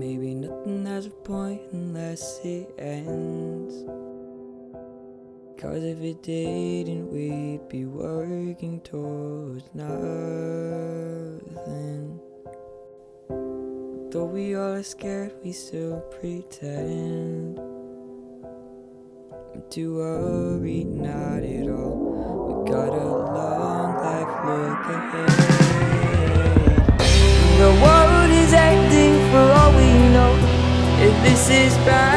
maybe nothing has a point unless it ends. 'Cause if it didn't, we'd be working towards nothing. Though we all are scared, we still pretend to worry not at all. We got a long life, look ahead. The world is ending for all we know. If this is bad,